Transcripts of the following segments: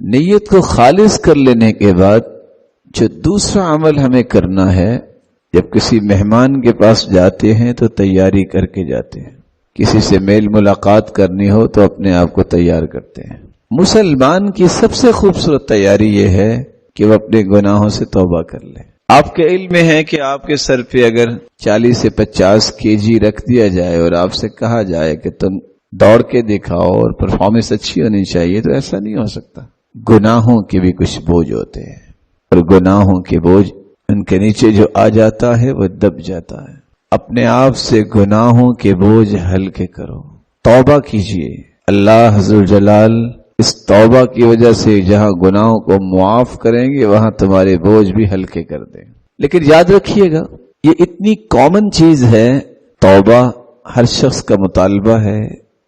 نیت کو خالص کر لینے کے بعد جو دوسرا عمل ہمیں کرنا ہے، جب کسی مہمان کے پاس جاتے ہیں تو تیاری کر کے جاتے ہیں، کسی سے میل ملاقات کرنی ہو تو اپنے آپ کو تیار کرتے ہیں۔ مسلمان کی سب سے خوبصورت تیاری یہ ہے کہ وہ اپنے گناہوں سے توبہ کر لے۔ آپ کے علم میں ہے کہ آپ کے سر پہ اگر 40 سے 50 kg رکھ دیا جائے اور آپ سے کہا جائے کہ تم دوڑ کے دکھاؤ اور پرفارمنس اچھی ہونی چاہیے، تو ایسا نہیں ہو سکتا۔ گناہوں کے بھی کچھ بوجھ ہوتے ہیں، اور گناہوں کے بوجھ ان کے نیچے جو آ جاتا ہے وہ دب جاتا ہے۔ اپنے آپ سے گناہوں کے بوجھ ہلکے کرو، توبہ کیجئے۔ اللہ ذو جلال اس توبہ کی وجہ سے جہاں گناہوں کو معاف کریں گے وہاں تمہارے بوجھ بھی ہلکے کر دیں۔ لیکن یاد رکھیے گا، یہ اتنی کامن چیز ہے، توبہ ہر شخص کا مطالبہ ہے،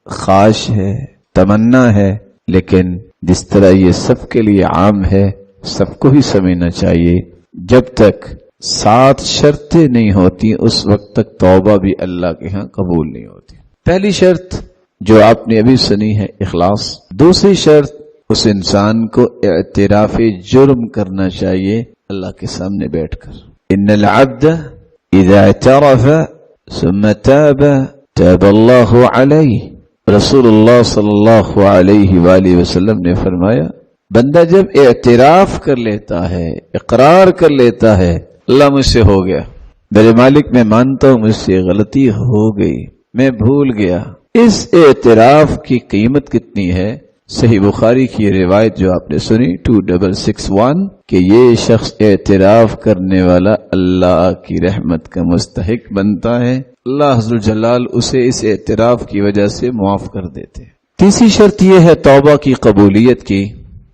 خواہش ہے، تمنا ہے، لیکن جس طرح یہ سب کے لیے عام ہے، سب کو ہی سمجھنا چاہیے۔ جب تک 7 شرطیں نہیں ہوتی اس وقت تک توبہ بھی اللہ کے ہاں قبول نہیں ہوتی۔ پہلی شرط جو آپ نے ابھی سنی ہے، اخلاص۔ دوسری شرط، اس انسان کو اعتراف جرم کرنا چاہیے اللہ کے سامنے بیٹھ کر۔ ان العبد اذا اعترف ثم تاب تاب اللہ علیہ، رسول اللہ صلی اللہ علیہ وآلہ وسلم نے فرمایا، بندہ جب اعتراف کر لیتا ہے، اقرار کر لیتا ہے، اللہ مجھ سے ہو گیا، میرے مالک میں مانتا ہوں مجھ سے غلطی ہو گئی، میں بھول گیا۔ اس اعتراف کی قیمت کتنی ہے؟ صحیح بخاری کی روایت جو آپ نے سنی 2661 کہ یہ شخص اعتراف کرنے والا اللہ کی رحمت کا مستحق بنتا ہے، اللہ ذو جلال اسے اس اعتراف کی وجہ سے معاف کر دیتے۔ تیسری شرط یہ ہے توبہ کی قبولیت کی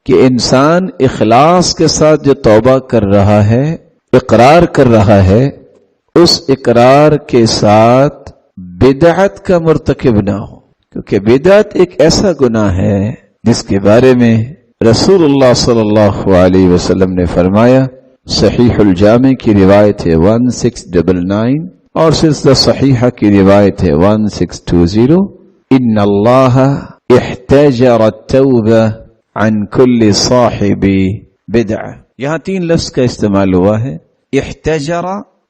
کہ انسان اخلاص کے ساتھ جو توبہ کر رہا ہے، اقرار کر رہا ہے، اس اقرار کے ساتھ بدعت کا مرتکب نہ ہو، کیونکہ بدعت ایک ایسا گناہ ہے جس کے بارے میں رسول اللہ صلی اللہ علیہ وسلم نے فرمایا، صحیح الجامع کی روایت ہے 1699 اور سلسلہ صحیحہ کی روایت ہے 1620، ان اللہ احتجر التوبہ عن کل صاحب بدعہ۔ یہاں 3 لفظ کا استعمال ہوا ہے، احتجر،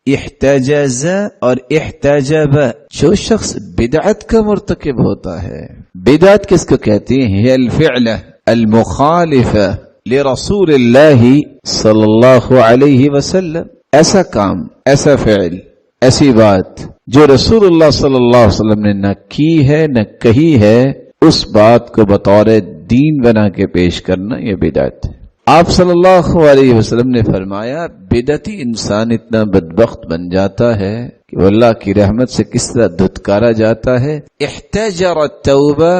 احتجز اور احتجب۔ جو شخص بدعت کا مرتکب ہوتا ہے، بدعت کس کو کہتی ہیں؟ ہے الفعل المخالف لرسول اللہ صلی اللہ علیہ وسلم، ایسا کام، ایسا فعل، ایسی بات جو رسول اللہ صلی اللہ علیہ وسلم نے نہ کی ہے نہ کہی ہے، اس بات کو بطور دین بنا کے پیش کرنا، یہ بدعت ہے۔ آپ صلی اللہ علیہ وسلم نے فرمایا، بدعتی انسان اتنا بدبخت بن جاتا ہے کہ وہ اللہ کی رحمت سے کس طرح دھتکارا جاتا ہے۔ احتجر التوبہ،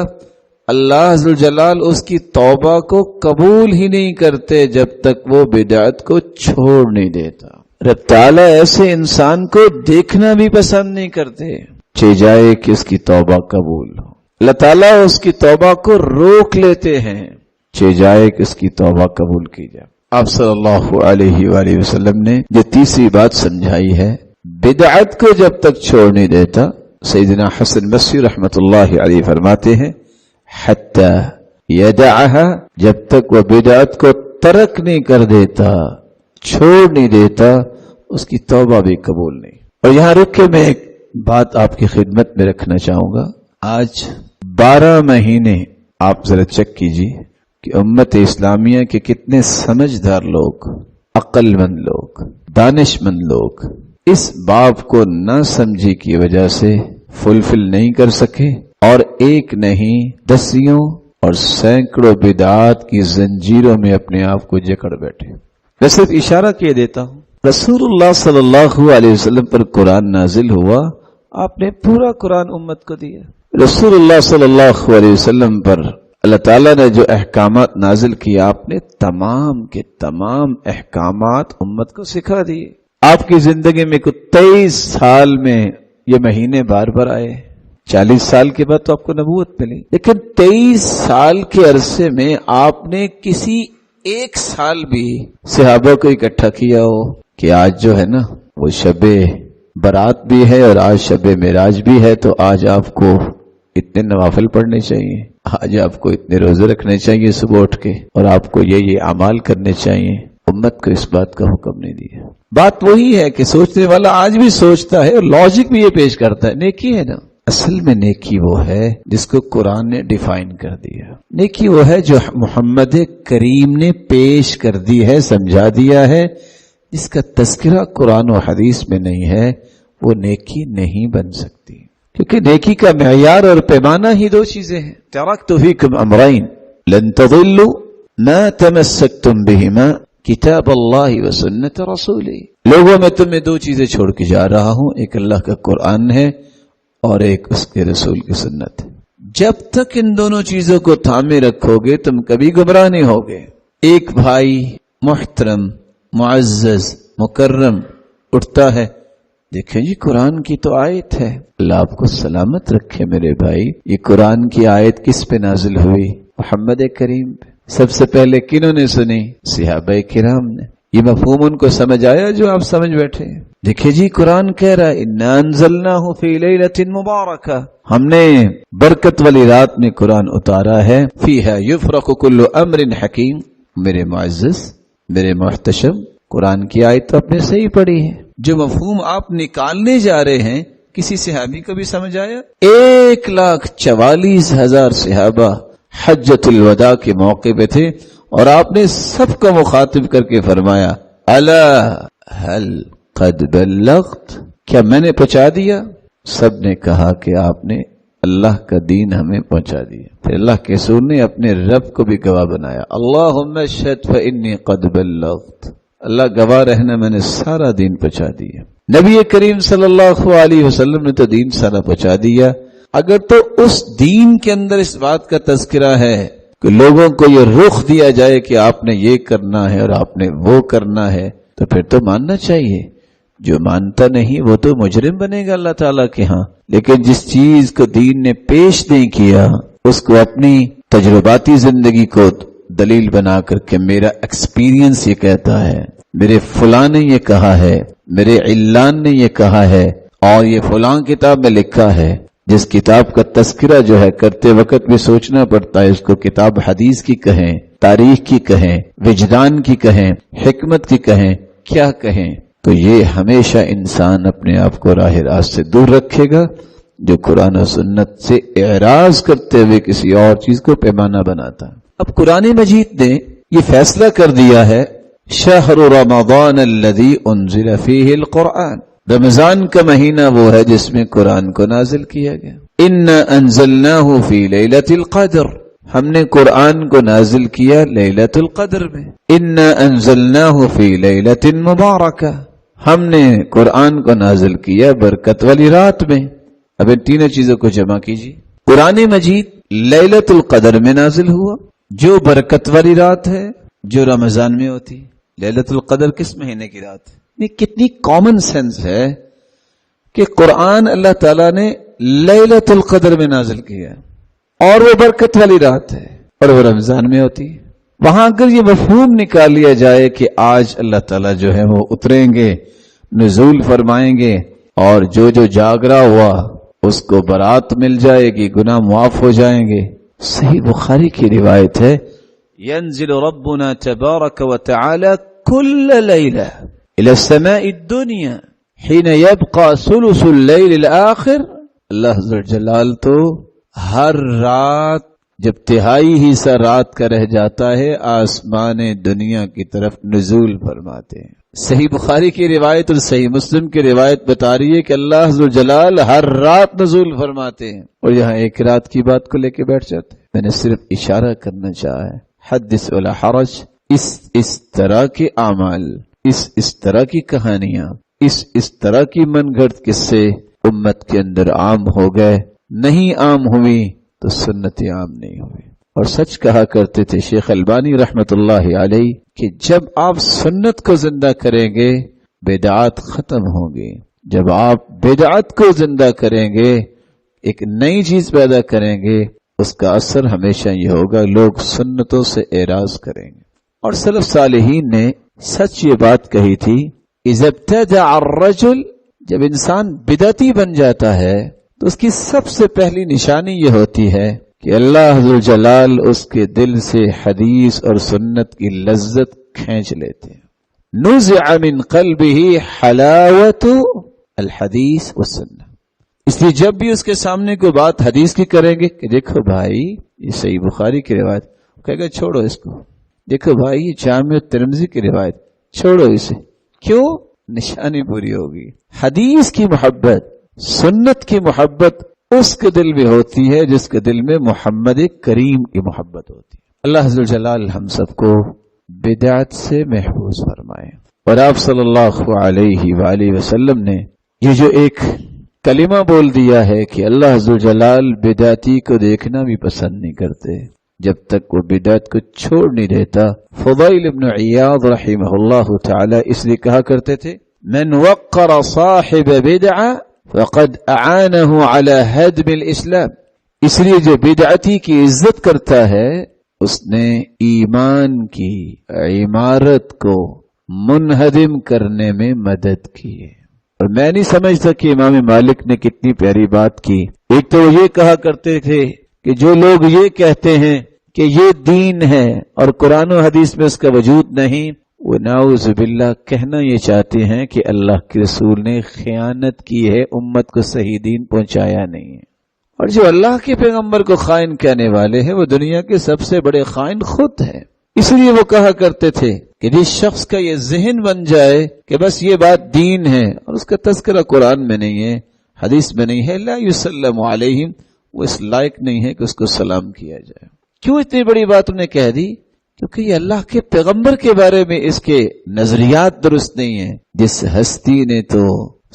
اللہ ذو جلال اس کی توبہ کو قبول ہی نہیں کرتے جب تک وہ بدعت کو چھوڑ نہیں دیتا۔ رب تعالیٰ ایسے انسان کو دیکھنا بھی پسند نہیں کرتے، چاہے جائے کہ اس کی توبہ قبول ہو۔ اللہ تعالیٰ اس کی توبہ کو روک لیتے ہیں، چاہے جائے کہ اس کی توبہ قبول کی جائے۔ آپ صلی اللہ علیہ وآلہ وسلم نے جو تیسری بات سمجھائی ہے، بدعت کو جب تک چھوڑ نہیں دیتا، سیدنا حسن بصری رحمت اللہ علیہ فرماتے ہیں، حتی یدعها، جب تک وہ بدعت کو ترک نہیں کر دیتا، چھوڑ نہیں دیتا، اس کی توبہ بھی قبول نہیں۔ اور یہاں رک کے میں ایک بات آپ کی خدمت میں رکھنا چاہوں گا۔ آج 12 مہینے آپ ذرا چیک کیجیے کہ امت اسلامیہ کے کتنے سمجھدار لوگ، عقل مند لوگ، دانش مند لوگ اس باب کو نہ سمجھی کی وجہ سے فلفل نہیں کر سکے، اور ایک نہیں دسیوں اور سینکڑوں بدعات کی زنجیروں میں اپنے آپ کو جکڑ بیٹھے۔ میں صرف اشارہ کیے دیتا ہوں، رسول اللہ صلی اللہ علیہ وسلم پر قرآن نازل ہوا، آپ نے پورا قرآن امت کو دیا۔ رسول اللہ صلی اللہ علیہ وسلم پر اللہ تعالیٰ نے جو احکامات نازل کیا، آپ نے تمام کے تمام احکامات امت کو سکھا دیے۔ آپ کی زندگی میں کوئی 23 سال میں یہ مہینے بار بار آئے، 40 سال کے بعد تو آپ کو نبوت ملی، لیکن 23 سال کے عرصے میں آپ نے کسی ایک سال بھی صحابہ کو اکٹھا کیا ہو کہ آج جو ہے نا وہ شب برات بھی ہے اور آج شب معراج بھی ہے، تو آج آپ کو اتنے نوافل پڑھنے چاہیے۔ آج آپ کو اتنے روزے رکھنے چاہیے صبح اٹھ کے، اور آپ کو یہ اعمال کرنے چاہیے، امت کو اس بات کا حکم نہیں دیا۔ بات وہی ہے کہ سوچنے والا آج بھی سوچتا ہے اور لاجک بھی یہ پیش کرتا ہے، نیکی ہے نا۔ اصل میں نیکی وہ ہے جس کو قرآن نے ڈیفائن کر دیا، نیکی وہ ہے جو محمد کریم نے پیش کر دی ہے، سمجھا دیا ہے، جس کا تذکرہ قرآن و حدیث میں نہیں ہے، وہ نیکی نہیں بن سکتی، کیونکہ نیکی کا معیار اور پیمانہ ہی دو چیزیں ہیں۔ ترکت فیکم امرین لن تضلوا ما تمسکتم بہما کتاب اللہ و سنت رسولی۔ لوگوں میں تمہیں دو چیزیں چھوڑ کے جا رہا ہوں، ایک اللہ کا قرآن ہے اور ایک اس کے رسول کی سنت ہے۔ جب تک ان دونوں چیزوں کو تھامے رکھو گے تم کبھی گمراہ نہیں ہوگے۔ ایک بھائی محترم معزز مکرم اٹھتا ہے، دیکھیں جی قرآن کی تو آیت ہے۔ اللہ آپ کو سلامت رکھے میرے بھائی، یہ قرآن کی آیت کس پہ نازل ہوئی؟ محمد کریم پہ۔ سب سے پہلے کنہوں نے سنی؟ صحابہ کرام نے۔ یہ مفہوم ان کو سمجھ آیا جو آپ سمجھ بیٹھے ہیں؟ دیکھیں جی قرآن کہہ رہا ہے اِنَّا أَنزَلْنَاهُ فِي لَيْلَةٍ مُبَارَكَةٍ، ہم نے برکت والی رات میں قرآن اتارا ہے، فِيهَا يُفْرَقُ كُلُّ أَمْرٍ حَكِيمٍ۔ میرے معزز، میرے محتشم، قرآن کی آیت تو آپ نے صحیح پڑھی ہے، جو مفہوم آپ نکالنے جا رہے ہیں کسی صحابی کو بھی سمجھ آیا؟ 1,44,000 صحابہ حجۃ الوداع کے موقع پہ تھے اور آپ نے سب کو مخاطب کر کے فرمایا الا هل قد بلغت، کیا میں نے پہنچا دیا؟ سب نے کہا کہ آپ نے اللہ کا دین ہمیں پہنچا دیا۔ پھر اللہ کے رسول نے اپنے رب کو بھی گواہ بنایا، اللہم اشہد فانی قد بلغت، اللہ گواہ رہنا میں نے سارا دین پہنچا دیا۔ نبی کریم صلی اللہ علیہ وسلم نے تو دین سارا پہنچا دیا۔ اگر تو اس دین کے اندر اس بات کا تذکرہ ہے کہ لوگوں کو یہ رخ دیا جائے کہ آپ نے یہ کرنا ہے اور آپ نے وہ کرنا ہے، تو پھر تو ماننا چاہیے۔ جو مانتا نہیں وہ تو مجرم بنے گا اللہ تعالیٰ کے ہاں۔ لیکن جس چیز کو دین نے پیش نہیں کیا اس کو اپنی تجرباتی زندگی کو دلیل بنا کر کے میرا ایکسپیرینس یہ کہتا ہے، میرے فلاں نے یہ کہا ہے، میرے علان نے یہ کہا ہے، اور یہ فلاں کتاب میں لکھا ہے۔ جس کتاب کا تذکرہ جو ہے کرتے وقت بھی سوچنا پڑتا ہے، اس کو کتاب حدیث کی کہیں، تاریخ کی کہیں، وجدان کی کہیں، حکمت کی کہیں، کیا کہیں، تو یہ ہمیشہ انسان اپنے آپ کو راہ راست سے دور رکھے گا جو قرآن و سنت سے اعراض کرتے ہوئے کسی اور چیز کو پیمانہ بناتا ہے۔ اب قرآن مجید نے یہ فیصلہ کر دیا ہے شہر رمضان الذی انزل فیہ القرآن، رمضان کا مہینہ وہ ہے جس میں قرآن کو نازل کیا گیا۔ انا انزلناہ فی لیلۃ القدر، ہم نے قرآن کو نازل کیا لیلۃ القدر میں۔ انا انزلناہ فی لیلۃ مبارکہ، ہم نے قرآن کو نازل کیا برکت والی رات میں۔ اب ان تینوں چیزوں کو جمع کیجیے۔ قرآن مجید لیلۃ القدر میں نازل ہوا جو برکت والی رات ہے، جو رمضان میں ہوتی۔ لیلۃ القدر کس مہینے کی رات ہے؟ یہ کتنی کامن سینس ہے کہ قرآن اللہ تعالیٰ نے لیلۃ القدر میں نازل کیا اور وہ برکت والی رات ہے اور وہ رمضان میں ہوتی ہے۔ وہاں اگر یہ مفہوم نکال لیا جائے کہ آج اللہ تعالیٰ جو ہے وہ اتریں گے، نزول فرمائیں گے، اور جو جاگرا ہوا اس کو برات مل جائے گی، گناہ معاف ہو جائیں گے۔ صحیح بخاری کی روایت ہے ينزل ربنا تبارك وتعالى كل ليلة إلى السماء الدنيا حين يبقى ثلث الليل الآخر۔ اللہ ذو الجلال تو ہر رات جب تہائی حصہ رات کا رہ جاتا ہے آسمان دنیا کی طرف نزول فرماتے ہیں۔ صحیح بخاری کی روایت اور صحیح مسلم کی روایت بتا رہی ہے کہ اللہ ذو الجلال ہر رات نزول فرماتے ہیں، اور یہاں ایک رات کی بات کو لے کے بیٹھ جاتے ہیں۔ میں نے صرف اشارہ کرنا چاہا ہے، حدث ولا حرج۔ اس طرح کے اعمال، اس طرح کی کہانیاں، اس طرح کی من گھڑت قصے امت کے اندر عام ہو گئے، نہیں عام ہوئی تو سنت عام نہیں ہوئی۔ اور سچ کہا کرتے تھے شیخ البانی رحمت اللہ علیہ کہ جب آپ سنت کو زندہ کریں گے بدعات ختم ہوں گی۔ جب آپ بدعات کو زندہ کریں گے، ایک نئی چیز پیدا کریں گے، اس کا اثر ہمیشہ یہ ہوگا لوگ سنتوں سے اعراض کریں گے۔ اور سلف صالحین نے سچ یہ بات کہی تھی، اذا ابتدع الرجل، جب انسان بدعتی بن جاتا ہے تو اس کی سب سے پہلی نشانی یہ ہوتی ہے کہ اللہ ذل جلال اس کے دل سے حدیث اور سنت کی لذت کھینچ لیتے ہیں. نزع من قلبه حلاوت الحدیث والسنہ. اس لیے جب بھی اس کے سامنے کوئی بات حدیث کی کریں گے کہ دیکھو بھائی یہ صحیح بخاری کی روایت، کہے گا چھوڑو اس کو. دیکھو بھائی یہ جامع ترمذی کی روایت، چھوڑو اسے. کیوں؟ نشانی پوری ہوگی. حدیث کی محبت، سنت کی محبت اس کے دل میں ہوتی ہے جس کے دل میں محمد کریم کی محبت ہوتی ہے. اللہ عز و جلال ہم سب کو بدعت سے محفوظ فرمائے. اور آپ صلی اللہ علیہ وآلہ وسلم نے یہ جو ایک کلمہ بول دیا ہے کہ اللہ عز و جلال بدعتی کو دیکھنا بھی پسند نہیں کرتے جب تک وہ بدعت کو چھوڑ نہیں دیتا. فضیل ابن عیاض رحمہ اللہ تعالی اس لیے کہا کرتے تھے من وقر صاحب بدعہ فقد اعانه على هدم الاسلام. اس لیے جو بدعتی کی عزت کرتا ہے اس نے ایمان کی عمارت کو منہدم کرنے میں مدد کی ہے. اور میں نہیں سمجھتا کہ امام مالک نے کتنی پیاری بات کی. ایک تو یہ کہا کرتے تھے کہ جو لوگ یہ کہتے ہیں کہ یہ دین ہے اور قرآن و حدیث میں اس کا وجود نہیں، وہ نعوذ باللہ کہنا یہ چاہتے ہیں کہ اللہ کے رسول نے خیانت کی ہے، امت کو صحیح دین پہنچایا نہیں ہے. اور جو اللہ کے پیغمبر کو خائن کہنے والے ہیں وہ دنیا کے سب سے بڑے خائن خود ہیں. اس لیے وہ کہا کرتے تھے کہ جس شخص کا یہ ذہن بن جائے کہ بس یہ بات دین ہے اور اس کا تذکرہ قرآن میں نہیں ہے، حدیث میں نہیں ہے، لا یسلم علیہم، وہ اس لائق نہیں ہے کہ اس کو سلام کیا جائے. کیوں اتنی بڑی بات انہیں کہہ دی؟ کیونکہ یہ اللہ کے پیغمبر کے بارے میں اس کے نظریات درست نہیں ہیں. جس ہستی نے تو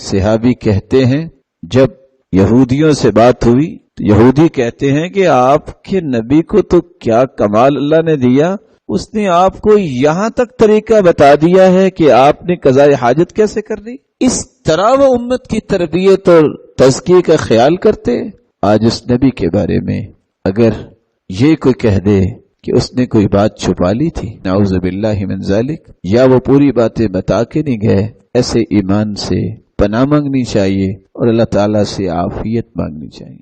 صحابی کہتے ہیں جب یہودیوں سے بات ہوئی تو یہودی کہتے ہیں کہ آپ کے نبی کو تو کیا کمال اللہ نے دیا، اس نے آپ کو یہاں تک طریقہ بتا دیا ہے کہ آپ نے قضاء حاجت کیسے کرنی. اس طرح وہ امت کی تربیت اور تزکیے کا خیال کرتے. آج اس نبی کے بارے میں اگر یہ کوئی کہہ دے کہ اس نے کوئی بات چھپا لی تھی، نعوذ باللہ من ذالک، یا وہ پوری باتیں بتا کے نہیں گئے، ایسے ایمان سے پناہ مانگنی چاہیے اور اللہ تعالیٰ سے عافیت مانگنی چاہیے.